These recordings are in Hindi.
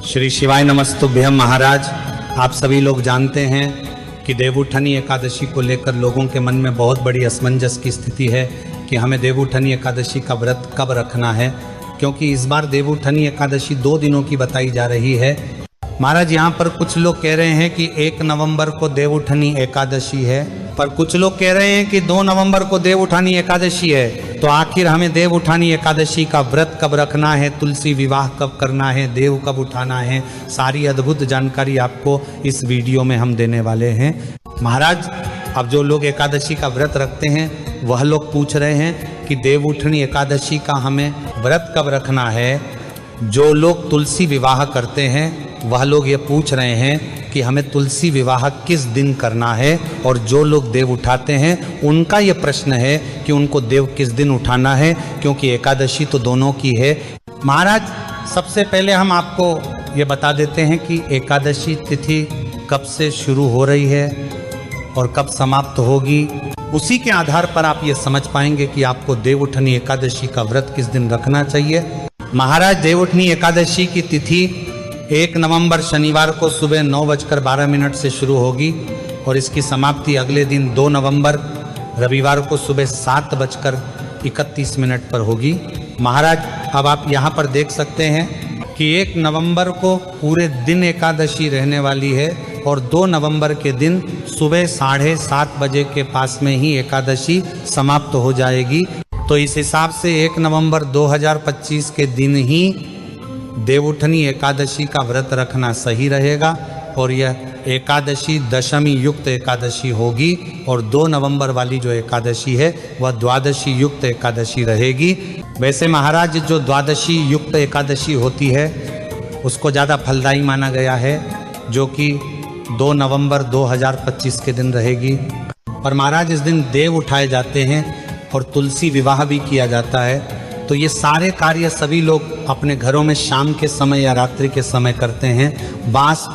श्री शिवाय नमस्तुभ्यम। महाराज, आप सभी लोग जानते हैं कि देवउठनी एकादशी को लेकर लोगों के मन में बहुत बड़ी असमंजस की स्थिति है कि हमें देवउठनी एकादशी का व्रत कब रखना है, क्योंकि इस बार देवउठनी एकादशी 2 दिनों की बताई जा रही है। महाराज, यहाँ पर कुछ लोग कह रहे हैं कि 1 नवंबर को देवउठनी एकादशी है, पर कुछ लोग कह रहे हैं कि 2 नवंबर को देवउठनी एकादशी है। तो आखिर हमें देवउठनी एकादशी का व्रत कब रखना है, तुलसी विवाह कब करना है, देव कब उठाना है, सारी अद्भुत जानकारी आपको इस वीडियो में हम देने वाले हैं। महाराज, अब जो लोग एकादशी का व्रत रखते हैं वह लोग पूछ रहे हैं कि देवउठनी एकादशी का हमें व्रत कब रखना है। जो लोग तुलसी विवाह करते हैं वह लोग ये पूछ रहे हैं कि हमें तुलसी विवाह किस दिन करना है, और जो लोग देव उठाते हैं उनका ये प्रश्न है कि उनको देव किस दिन उठाना है, क्योंकि एकादशी तो दोनों की है। महाराज, सबसे पहले हम आपको ये बता देते हैं कि एकादशी तिथि कब से शुरू हो रही है और कब समाप्त होगी। उसी के आधार पर आप ये समझ पाएंगे कि आपको देवउठनी एकादशी का व्रत किस दिन रखना चाहिए। महाराज, देवउठनी एकादशी की तिथि 1 नवंबर शनिवार को सुबह 9:12 से शुरू होगी और इसकी समाप्ति अगले दिन 2 नवंबर रविवार को सुबह 7:31 पर होगी। महाराज, अब आप यहाँ पर देख सकते हैं कि 1 नवंबर को पूरे दिन एकादशी रहने वाली है और 2 नवंबर के दिन सुबह 7:30 बजे के पास में ही एकादशी समाप्त हो जाएगी। तो इस हिसाब से 1 नवंबर 2025 के दिन ही देवउठनी एकादशी का व्रत रखना सही रहेगा और यह एकादशी दशमी युक्त एकादशी होगी, और 2 नवंबर वाली जो एकादशी है वह द्वादशी युक्त एकादशी रहेगी। वैसे महाराज, जो द्वादशी युक्त एकादशी होती है उसको ज़्यादा फलदायी माना गया है, जो कि 2 नवंबर 2025 के दिन रहेगी। पर महाराज, इस दिन देव उठाए जाते हैं और तुलसी विवाह भी किया जाता है। तो ये सारे कार्य सभी लोग अपने घरों में शाम के समय या रात्रि के समय करते हैं। बास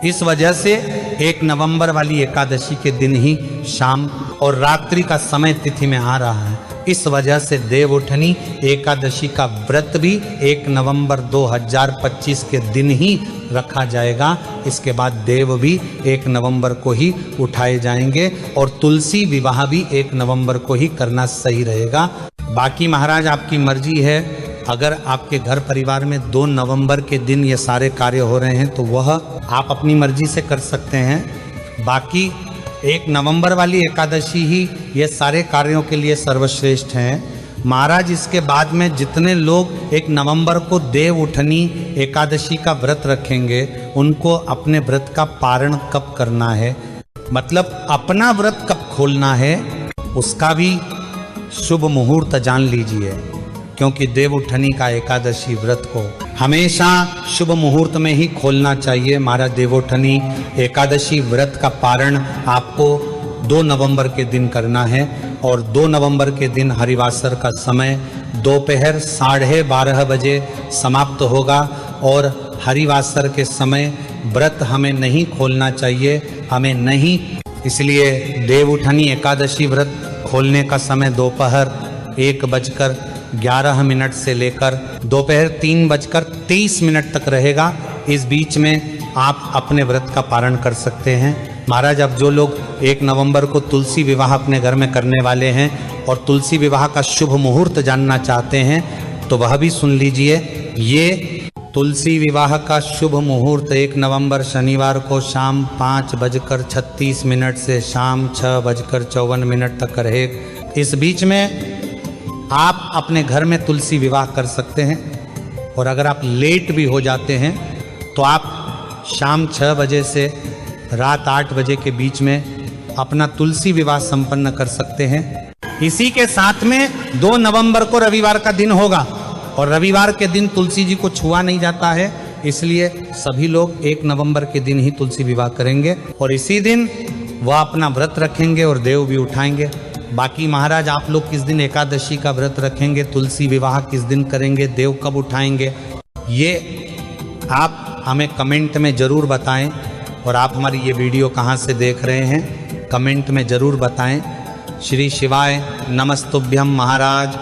इस वजह से 1 नवंबर वाली एकादशी के दिन ही शाम और रात्रि का समय तिथि में आ रहा है। इस वजह से देवउठनी एकादशी का व्रत भी 1 नवंबर 2025 के दिन ही रखा जाएगा। इसके बाद देव भी 1 नवंबर को ही उठाए जाएंगे और तुलसी विवाह भी 1 नवंबर को ही करना सही रहेगा। बाकी महाराज, आपकी मर्जी है। अगर आपके घर परिवार में 2 नवंबर के दिन ये सारे कार्य हो रहे हैं तो वह आप अपनी मर्जी से कर सकते हैं। बाकी 1 नवंबर वाली एकादशी ही ये सारे कार्यों के लिए सर्वश्रेष्ठ हैं। महाराज, इसके बाद में जितने लोग 1 नवंबर को देवउठनी एकादशी का व्रत रखेंगे उनको अपने व्रत का पारण कब करना है, मतलब अपना व्रत कब खोलना है, उसका भी शुभ मुहूर्त जान लीजिए, क्योंकि देवउठनी का एकादशी व्रत को हमेशा शुभ मुहूर्त में ही खोलना चाहिए। महाराज, देवउठनी एकादशी व्रत का पारण आपको 2 नवंबर के दिन करना है और 2 नवंबर के दिन हरिवासर का समय दोपहर 12:30 बजे समाप्त होगा और हरिवासर के समय व्रत हमें नहीं खोलना चाहिए, हमें नहीं। इसलिए देवउठनी एकादशी व्रत खोलने का समय दोपहर 1:11 से लेकर दोपहर 3:23 तक रहेगा। इस बीच में आप अपने व्रत का पारण कर सकते हैं। महाराज, अब जो लोग 1 नवंबर को तुलसी विवाह अपने घर में करने वाले हैं और तुलसी विवाह का शुभ मुहूर्त जानना चाहते हैं तो वह भी सुन लीजिए। ये तुलसी विवाह का शुभ मुहूर्त 1 नवंबर शनिवार को शाम 5:36 से शाम 6:54 तक रहेगा। इस बीच में आप अपने घर में तुलसी विवाह कर सकते हैं, और अगर आप लेट भी हो जाते हैं तो आप शाम 6 बजे से रात 8 बजे के बीच में अपना तुलसी विवाह संपन्न कर सकते हैं। इसी के साथ में 2 नवंबर को रविवार का दिन होगा और रविवार के दिन तुलसी जी को छुआ नहीं जाता है, इसलिए सभी लोग 1 नवंबर के दिन ही तुलसी विवाह करेंगे और इसी दिन वह अपना व्रत रखेंगे और देव भी उठाएंगे। बाकी महाराज, आप लोग किस दिन एकादशी का व्रत रखेंगे, तुलसी विवाह किस दिन करेंगे, देव कब उठाएंगे, ये आप हमें कमेंट में ज़रूर बताएं। और आप हमारी ये वीडियो कहाँ से देख रहे हैं, कमेंट में ज़रूर बताएं। श्री शिवाय नमस्तुभ्यम महाराज।